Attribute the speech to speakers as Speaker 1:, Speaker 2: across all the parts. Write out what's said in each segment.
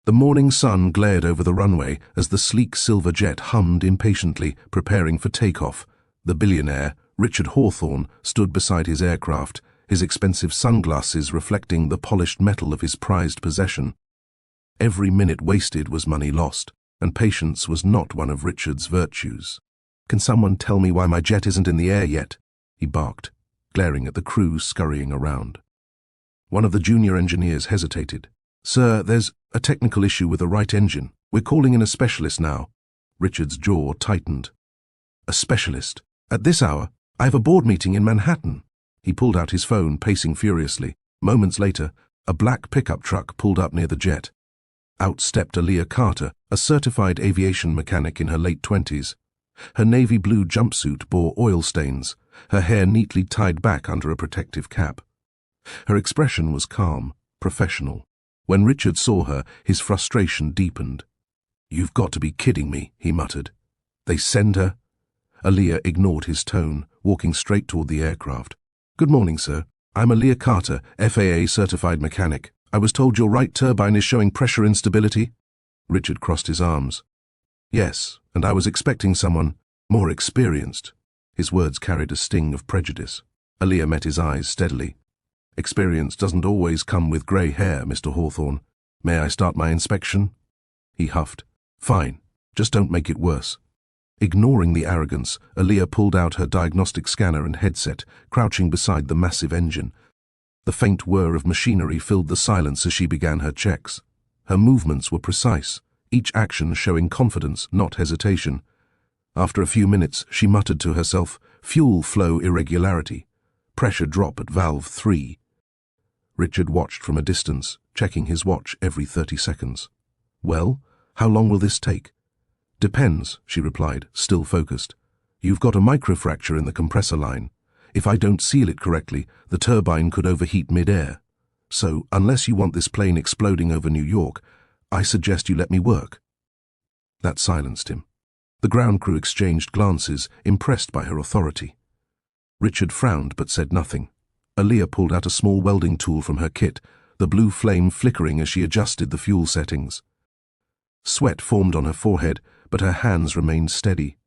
Speaker 1: The morning sun glared over the runway as the sleek silver jet hummed impatiently, preparing for takeoff. The billionaire, Richard Hawthorne, stood beside his aircraft, his expensive sunglasses reflecting the polished metal of his prized possession. Every minute wasted was money lost, and patience was not one of Richard's virtues. "Can someone tell me why my jet isn't in the air yet?" he barked, glaring at the crew scurrying around. One of the junior engineers hesitated. "Sir, there's a technical issue with the right engine. We're calling in a specialist now." Richard's jaw tightened. "A specialist? At this hour? I have a board meeting in Manhattan." He pulled out his phone, pacing furiously. Moments later, a black pickup truck pulled up near the jet. Out stepped Aaliyah Carter, a certified aviation mechanic in her late 20s. Her navy blue jumpsuit bore oil stains, her hair neatly tied back under a protective cap. Her expression was calm, professional. When Richard saw her, his frustration deepened. "You've got to be kidding me," he muttered. "They send her?" Aaliyah ignored his tone, walking straight toward the aircraft. "Good morning, sir. I'm Aaliyah Carter, FAA certified mechanic. I was told your right turbine is showing pressure instability." Richard crossed his arms. "Yes, and I was expecting someone more experienced." His words carried a sting of prejudice. Aaliyah met his eyes steadily. "Experience doesn't always come with grey hair, Mr. Hawthorne. May I start my inspection?" He huffed. "Fine, just don't make it worse." Ignoring the arrogance, Aaliyah pulled out her diagnostic scanner and headset, crouching beside the massive engine. The faint whir of machinery filled the silence as she began her checks. Her movements were precise, each action showing confidence, not hesitation. After a few minutes, she muttered to herself, "Fuel flow irregularity. Pressure drop at valve 3. Richard watched from a distance, checking his watch every 30 seconds. "Well, how long will this take?" "Depends," she replied, still focused. "You've got a microfracture in the compressor line. If I don't seal it correctly, the turbine could overheat mid-air. So, unless you want this plane exploding over New York, I suggest you let me work." That silenced him. The ground crew exchanged glances, impressed by her authority. Richard frowned but said nothing. Aaliyah pulled out a small welding tool from her kit, the blue flame flickering as she adjusted the fuel settings. Sweat formed on her forehead, but her hands remained steady.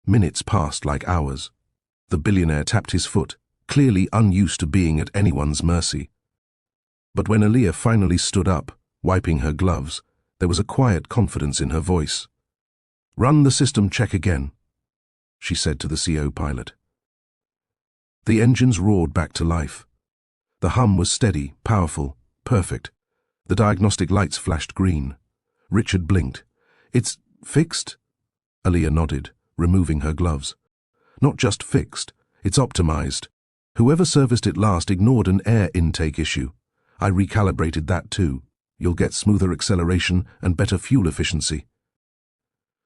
Speaker 1: Minutes passed like hours. The billionaire tapped his foot, clearly unused to being at anyone's mercy. But when Aaliyah finally stood up, wiping her gloves, there was a quiet confidence in her voice. "Run the system check again," she said to the CO pilot. The engines roared back to life. The hum was steady, powerful, perfect. The diagnostic lights flashed green. Richard blinked. "It's fixed?" Aaliyah nodded, removing her gloves. "Not just fixed, it's optimized. Whoever serviced it last ignored an air intake issue. I recalibrated that too. You'll get smoother acceleration and better fuel efficiency."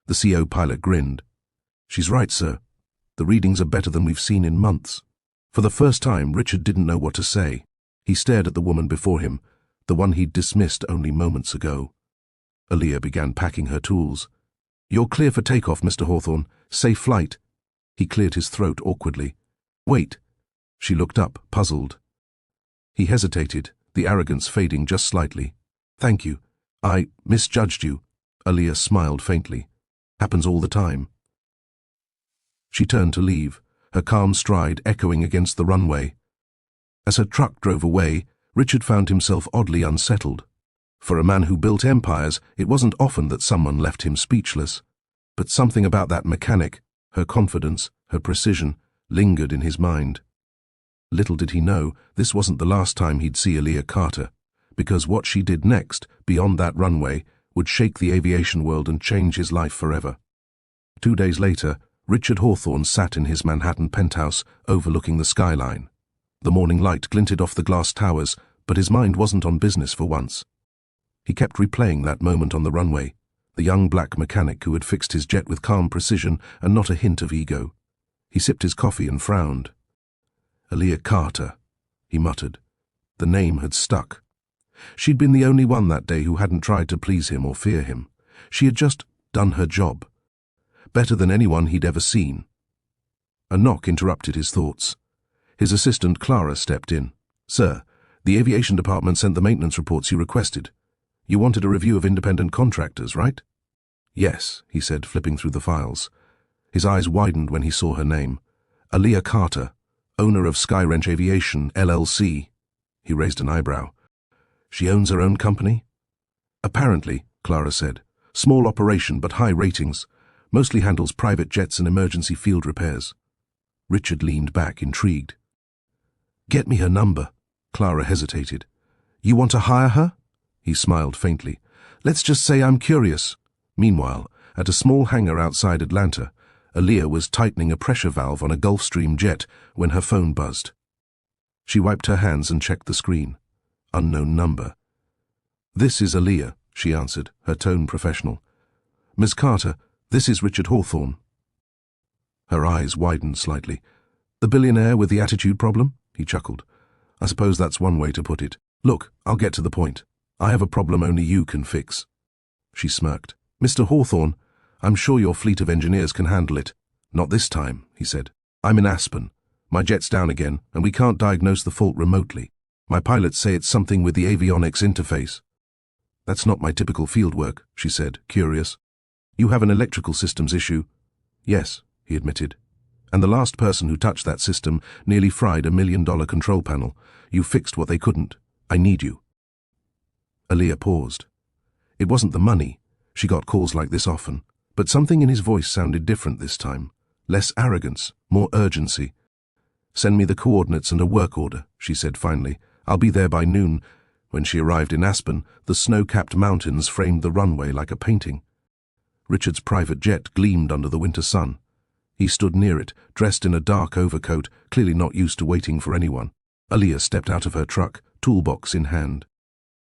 Speaker 1: The CO pilot grinned. "She's right, sir. The readings are better than we've seen in months." For the first time, Richard didn't know what to say. He stared at the woman before him, the one he'd dismissed only moments ago. Aaliyah began packing her tools. "You're clear for takeoff, Mr. Hawthorne. Safe flight." He cleared his throat awkwardly. "Wait." She looked up, puzzled. He hesitated, the arrogance fading just slightly. "Thank you. I misjudged you." Aaliyah smiled faintly. "Happens all the time." She turned to leave, her calm stride echoing against the runway. As her truck drove away, Richard found himself oddly unsettled. For a man who built empires, it wasn't often that someone left him speechless. But something about that mechanic, her confidence, her precision, lingered in his mind. Little did he know, this wasn't the last time he'd see Aaliyah Carter, because what she did next, beyond that runway, would shake the aviation world and change his life forever. 2 days later, Richard Hawthorne sat in his Manhattan penthouse, overlooking the skyline. The morning light glinted off the glass towers, but his mind wasn't on business for once. He kept replaying that moment on the runway, the young black mechanic who had fixed his jet with calm precision and not a hint of ego. He sipped his coffee and frowned. "Aaliyah Carter," he muttered. The name had stuck. She'd been the only one that day who hadn't tried to please him or fear him. She had just done her job. Better than anyone he'd ever seen. A knock interrupted his thoughts. His assistant Clara stepped in. "Sir, the aviation department sent the maintenance reports you requested. You wanted a review of independent contractors, right? Yes, he said, flipping through the files. His eyes widened when he saw her name. Aaliyah Carter, owner of Skywrench Aviation, LLC. He raised an eyebrow. She owns her own company? Apparently, Clara said. Small operation but high ratings. Mostly handles private jets and emergency field repairs. Richard leaned back, intrigued. Get me her number. Clara hesitated. You want to hire her? He smiled faintly. Let's just say I'm curious. Meanwhile, at a small hangar outside Atlanta, Aaliyah was tightening a pressure valve on a Gulfstream jet when her phone buzzed. She wiped her hands and checked the screen. Unknown number. This is Aaliyah, she answered, her tone professional. Ms. Carter, this is Richard Hawthorne. Her eyes widened slightly. The billionaire with the attitude problem? He chuckled. I suppose that's one way to put it. Look, I'll get to the point. I have a problem only you can fix. She smirked. Mr. Hawthorne, I'm sure your fleet of engineers can handle it. Not this time, he said. I'm in Aspen. My jet's down again, and we can't diagnose the fault remotely. My pilots say it's something with the avionics interface. That's not my typical field work, she said, curious. You have an electrical systems issue? Yes, he admitted. And the last person who touched that system nearly fried $1 million control panel. You fixed what they couldn't. I need you. Aaliyah paused. It wasn't the money. She got calls like this often. But something in his voice sounded different this time. Less arrogance, more urgency. Send me the coordinates and a work order, she said finally. I'll be there by noon. When she arrived in Aspen, the snow-capped mountains framed the runway like a painting. Richard's private jet gleamed under the winter sun. He stood near it, dressed in a dark overcoat, clearly not used to waiting for anyone. Aaliyah stepped out of her truck, toolbox in hand.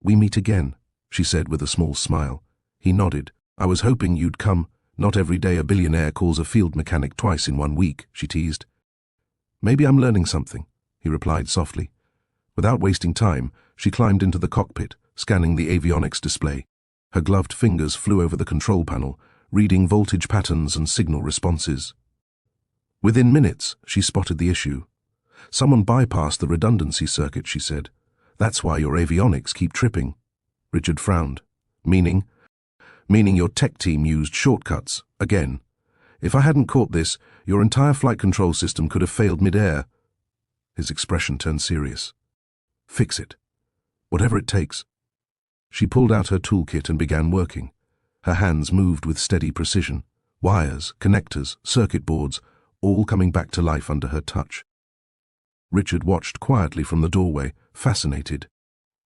Speaker 1: We meet again, she said with a small smile. He nodded. I was hoping you'd come. Not every day a billionaire calls a field mechanic twice in 1 week, she teased. Maybe I'm learning something, he replied softly. Without wasting time, she climbed into the cockpit, scanning the avionics display. Her gloved fingers flew over the control panel, reading voltage patterns and signal responses. Within minutes, she spotted the issue. Someone bypassed the redundancy circuit, she said. That's why your avionics keep tripping. Richard frowned. Meaning? Meaning your tech team used shortcuts, again. If I hadn't caught this, your entire flight control system could have failed mid-air. His expression turned serious. Fix it. Whatever it takes. She pulled out her toolkit and began working. Her hands moved with steady precision. Wires, connectors, circuit boards, all coming back to life under her touch. Richard watched quietly from the doorway, fascinated.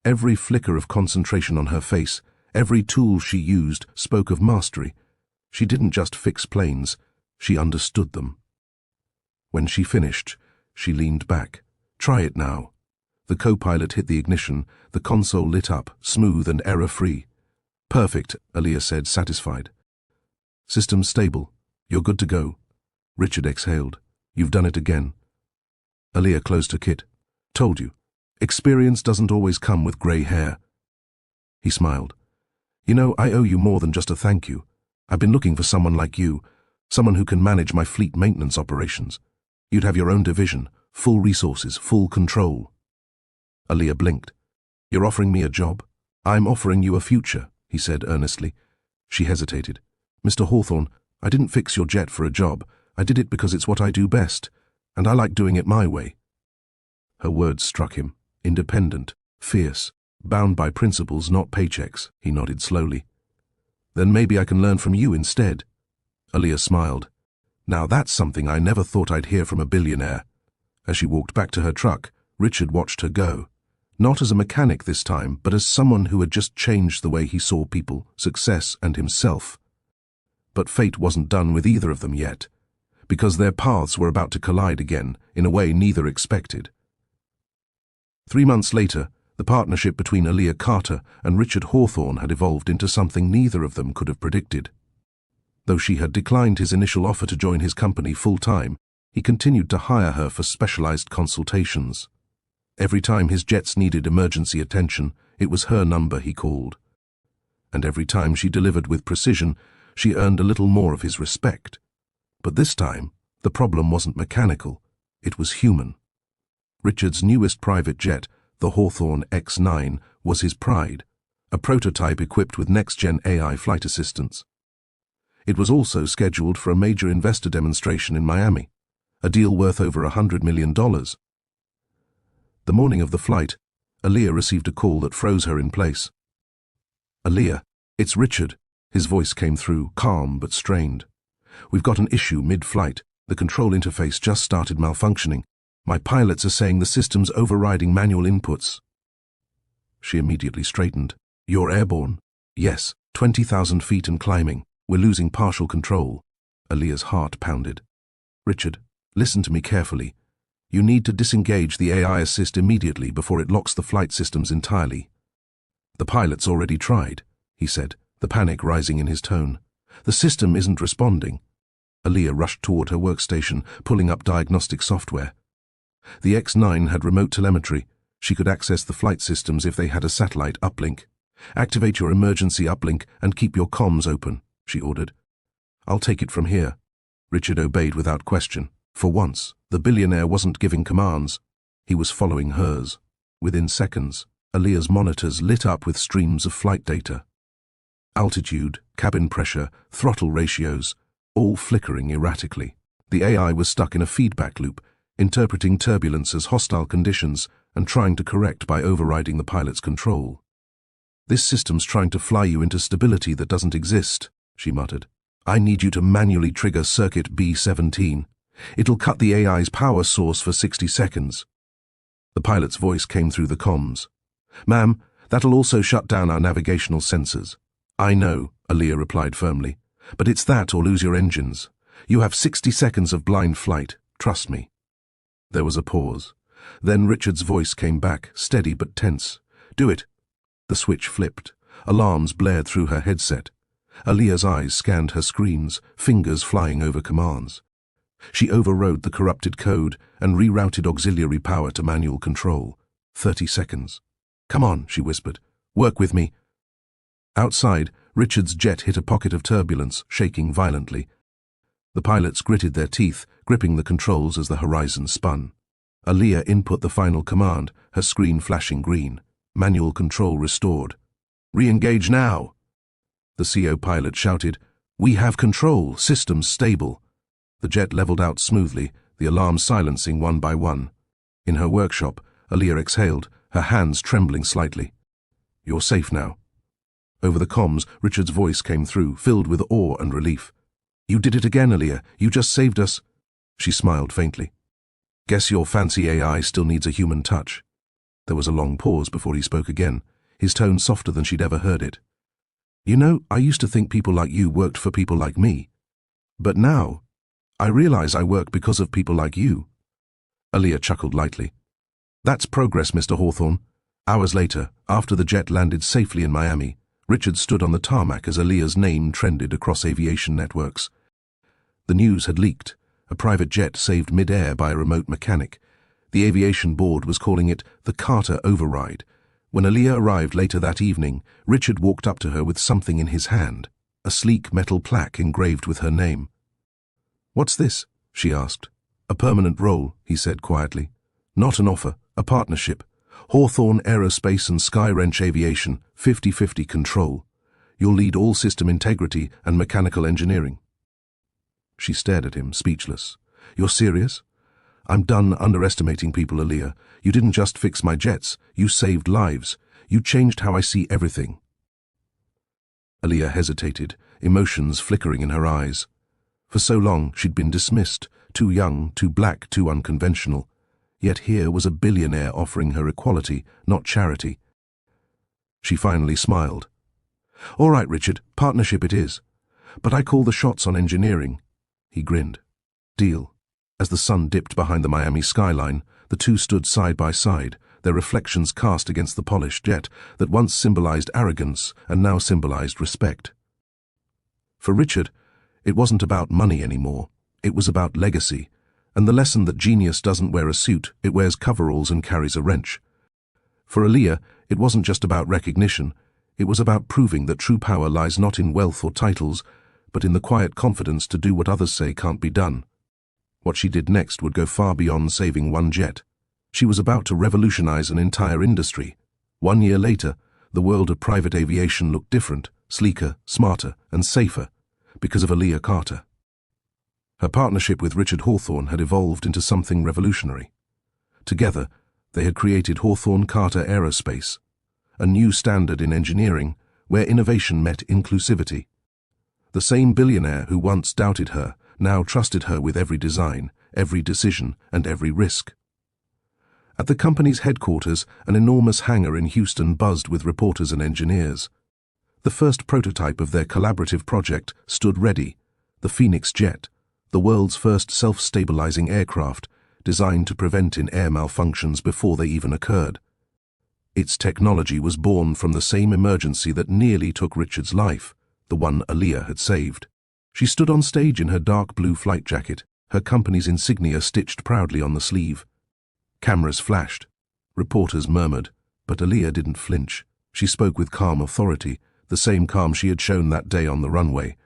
Speaker 1: Every flicker of concentration on her face, every tool she used spoke of mastery. She didn't just fix planes, she understood them. When she finished, she leaned back. Try it now. The co-pilot hit the ignition, the console lit up, smooth and error-free. Perfect, Aaliyah said, satisfied. System stable. You're good to go. Richard exhaled. You've done it again. Aaliyah closed her kit. Told you. Experience doesn't always come with grey hair. He smiled. You know, I owe you more than just a thank you. I've been looking for someone like you, someone who can manage my fleet maintenance operations. You'd have your own division, full resources, full control. Aaliyah blinked. You're offering me a job? I'm offering you a future, he said earnestly. She hesitated. Mr. Hawthorne, I didn't fix your jet for a job. I did it because it's what I do best, and I like doing it my way. Her words struck him. Independent, fierce, bound by principles, not paychecks, he nodded slowly. Then maybe I can learn from you instead. Aaliyah smiled. Now that's something I never thought I'd hear from a billionaire. As she walked back to her truck, Richard watched her go. Not as a mechanic this time, but as someone who had just changed the way he saw people, success, and himself. But fate wasn't done with either of them yet, because their paths were about to collide again in a way neither expected. 3 months later, the partnership between Aaliyah Carter and Richard Hawthorne had evolved into something neither of them could have predicted. Though she had declined his initial offer to join his company full-time, he continued to hire her for specialized consultations. Every time his jets needed emergency attention, it was her number he called. And every time she delivered with precision, she earned a little more of his respect. But this time, the problem wasn't mechanical, it was human. Richard's newest private jet, the Hawthorne X9, was his pride. a prototype equipped with next-gen AI flight assistants. It was also scheduled for a major investor demonstration in Miami, a deal worth over $100 million. The morning of the flight, Aaliyah received a call that froze her in place. "Aaliyah, it's Richard." His voice came through, calm but strained. "We've got an issue mid-flight. The control interface just started malfunctioning. My pilots are saying the system's overriding manual inputs." She immediately straightened. "You're airborne?" "Yes, 20,000 feet and climbing. We're losing partial control." Aaliyah's heart pounded. "Richard, listen to me carefully. You need to disengage the AI assist immediately before it locks the flight systems entirely." "The pilot's already tried," he said, the panic rising in his tone. "The system isn't responding." Aaliyah rushed toward her workstation, pulling up diagnostic software. The X-9 had remote telemetry. She could access the flight systems if they had a satellite uplink. "Activate your emergency uplink and keep your comms open," she ordered. "I'll take it from here." Richard obeyed without question. For once, the billionaire wasn't giving commands. He was following hers. Within seconds, Aaliyah's monitors lit up with streams of flight data. Altitude, cabin pressure, throttle ratios, all flickering erratically. The AI was stuck in a feedback loop, interpreting turbulence as hostile conditions and trying to correct by overriding the pilot's control. "This system's trying to fly you into stability that doesn't exist," she muttered. "I need you to manually trigger circuit B17. It'll cut the AI's power source for 60 seconds. The pilot's voice came through the comms. "Ma'am, that'll also shut down our navigational sensors." "I know," Aaliyah replied firmly, "but it's that or lose your engines. You have 60 seconds of blind flight, trust me." There was a pause. Then Richard's voice came back, steady but tense. "Do it." The switch flipped. Alarms blared through her headset. Aaliyah's eyes scanned her screens, fingers flying over commands. She overrode the corrupted code and rerouted auxiliary power to manual control. 30 seconds. "Come on," she whispered. "Work with me." Outside, Richard's jet hit a pocket of turbulence, shaking violently. The pilots gritted their teeth, gripping the controls as the horizon spun. Aaliyah input the final command, her screen flashing green. Manual control restored. "Re-engage now!" The CO pilot shouted, "We have control, systems stable." The jet leveled out smoothly, the alarms silencing one by one. In her workshop, Aaliyah exhaled, her hands trembling slightly. "You're safe now." Over the comms, Richard's voice came through, filled with awe and relief. "You did it again, Aaliyah. You just saved us." She smiled faintly. "Guess your fancy AI still needs a human touch." There was a long pause before he spoke again, his tone softer than she'd ever heard it. "You know, I used to think people like you worked for people like me. But now, I realize I work because of people like you." Aaliyah chuckled lightly. "That's progress, Mr. Hawthorne." Hours later, after the jet landed safely in Miami, Richard stood on the tarmac as Aaliyah's name trended across aviation networks. The news had leaked, a private jet saved mid-air by a remote mechanic. The aviation board was calling it the Carter override. When Aaliyah arrived later that evening, Richard walked up to her with something in his hand, a sleek metal plaque engraved with her name. "What's this?" she asked. "A permanent role," he said quietly. "Not an offer, a partnership. Hawthorne Aerospace and Skywrench Aviation, 50-50 control. You'll lead all system integrity and mechanical engineering." She stared at him, speechless. "You're serious?" "I'm done underestimating people, Aaliyah. You didn't just fix my jets, you saved lives. You changed how I see everything." Aaliyah hesitated, emotions flickering in her eyes. For so long she'd been dismissed, too young, too black, too unconventional. Yet here was a billionaire offering her equality, not charity. She finally smiled. "All right, Richard, partnership it is. But I call the shots on engineering." He grinned. "Deal." As the sun dipped behind the Miami skyline, the two stood side by side, their reflections cast against the polished jet that once symbolized arrogance and now symbolized respect. For Richard, it wasn't about money anymore. It was about legacy, and the lesson that genius doesn't wear a suit, it wears coveralls and carries a wrench. For Aaliyah, it wasn't just about recognition. It was about proving that true power lies not in wealth or titles, but in the quiet confidence to do what others say can't be done. What she did next would go far beyond saving one jet. She was about to revolutionize an entire industry. 1 year later, The world of private aviation looked different, sleeker, smarter, and safer, because of Aaliyah Carter. Her partnership with Richard Hawthorne had evolved into something revolutionary. Together, they had created Hawthorne-Carter Aerospace, a new standard in engineering where innovation met inclusivity. The same billionaire who once doubted her now trusted her with every design, every decision, and every risk. At the company's headquarters, an enormous hangar in Houston buzzed with reporters and engineers. The first prototype of their collaborative project stood ready, the Phoenix Jet, the world's first self-stabilizing aircraft, designed to prevent in-air malfunctions before they even occurred. Its technology was born from the same emergency that nearly took Richard's life, the one Aaliyah had saved. She stood on stage in her dark blue flight jacket, her company's insignia stitched proudly on the sleeve. Cameras flashed. Reporters murmured, but Aaliyah didn't flinch. She spoke with calm authority, the same calm she had shown that day on the runway.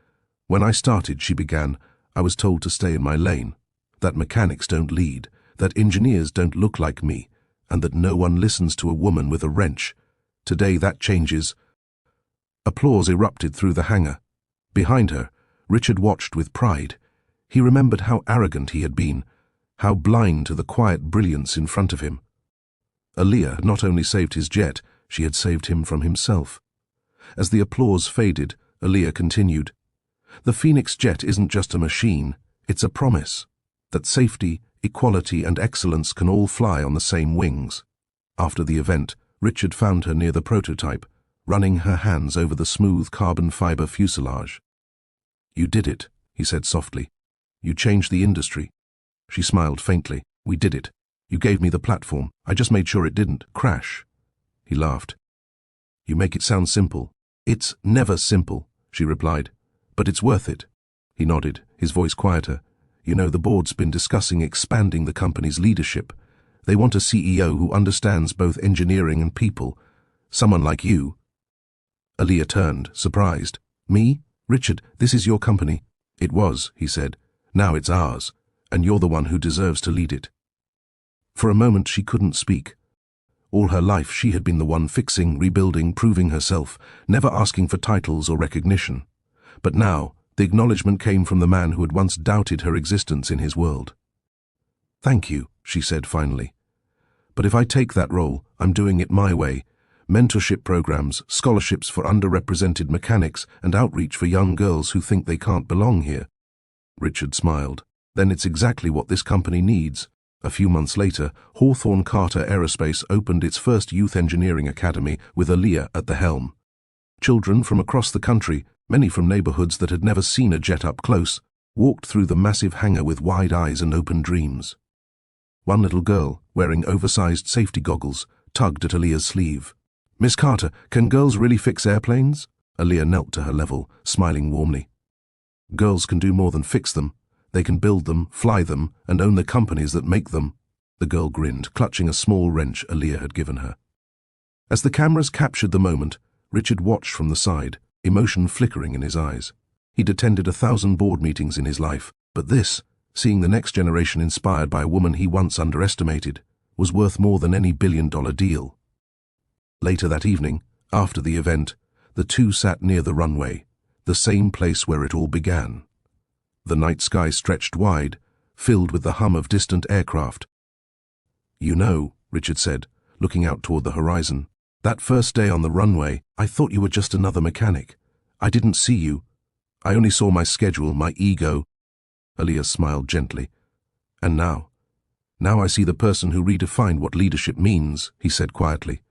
Speaker 1: "When I started," she began, "I was told to stay in my lane, that mechanics don't lead, that engineers don't look like me, and that no one listens to a woman with a wrench. Today that changes." Applause erupted through the hangar. Behind her, Richard watched with pride. He remembered how arrogant he had been, how blind to the quiet brilliance in front of him. Aaliyah had not only saved his jet, she had saved him from himself. As the applause faded, Aaliyah continued, "The Phoenix Jet isn't just a machine, it's a promise, that safety, equality, and excellence can all fly on the same wings." After the event, Richard found her near the prototype, running her hands over the smooth carbon fiber fuselage. "You did it," he said softly. "You changed the industry." She smiled faintly. "We did it. You gave me the platform. I just made sure it didn't crash." He laughed. "You make it sound simple." "It's never simple," she replied. "But it's worth it." He nodded, his voice quieter. "You know, the board's been discussing expanding the company's leadership. They want a CEO who understands both engineering and people. Someone like you." Aaliyah turned, surprised. "Me? Richard, this is your company." "It was," he said. "Now it's ours, and you're the one who deserves to lead it." For a moment she couldn't speak. All her life she had been the one fixing, rebuilding, proving herself, never asking for titles or recognition. But now, the acknowledgement came from the man who had once doubted her existence in his world. "Thank you," she said finally. "But if I take that role, I'm doing it my way. Mentorship programs, scholarships for underrepresented mechanics, and outreach for young girls who think they can't belong here." Richard smiled. "Then it's exactly what this company needs." A few months later, Hawthorne-Carter Aerospace opened its first youth engineering academy with Aaliyah at the helm. Children from across the country, many from neighborhoods that had never seen a jet up close, walked through the massive hangar with wide eyes and open dreams. One little girl, wearing oversized safety goggles, tugged at Aaliyah's sleeve. "Miss Carter, can girls really fix airplanes?" Aaliyah knelt to her level, smiling warmly. "Girls can do more than fix them. They can build them, fly them, and own the companies that make them." The girl grinned, clutching a small wrench Aaliyah had given her. As the cameras captured the moment, Richard watched from the side, emotion flickering in his eyes. He'd attended 1,000 board meetings in his life, but this, seeing the next generation inspired by a woman he once underestimated, was worth more than any billion-dollar deal. Later that evening, after the event, the two sat near the runway, the same place where it all began. The night sky stretched wide, filled with the hum of distant aircraft. "You know," Richard said, looking out toward the horizon, "that first day on the runway, I thought you were just another mechanic. I didn't see you. I only saw my schedule, my ego." Aaliyah smiled gently. "And now I see the person who redefined what leadership means," he said quietly.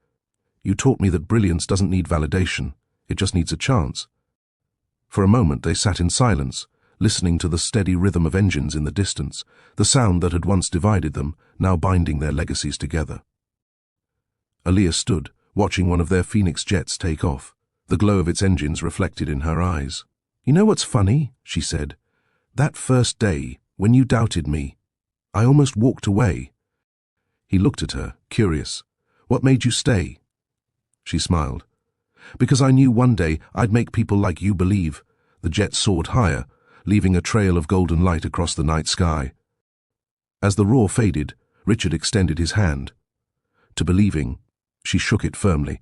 Speaker 1: "You taught me that brilliance doesn't need validation, it just needs a chance." For a moment they sat in silence, listening to the steady rhythm of engines in the distance, the sound that had once divided them, now binding their legacies together. Aaliyah stood, watching one of their Phoenix jets take off, the glow of its engines reflected in her eyes. "You know what's funny?" she said. "That first day, when you doubted me, I almost walked away." He looked at her, curious. "What made you stay?" She smiled. "Because I knew one day I'd make people like you believe." The jet soared higher, leaving a trail of golden light across the night sky. As the roar faded, Richard extended his hand. "To believing," she shook it firmly.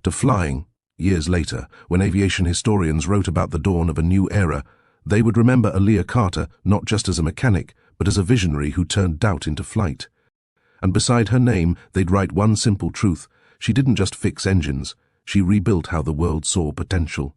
Speaker 1: to flying. Years later, when aviation historians wrote about the dawn of a new era, they would remember Aaliyah Carter not just as a mechanic, but as a visionary who turned doubt into flight. And beside her name, they'd write one simple truth: she didn't just fix engines, she rebuilt how the world saw potential.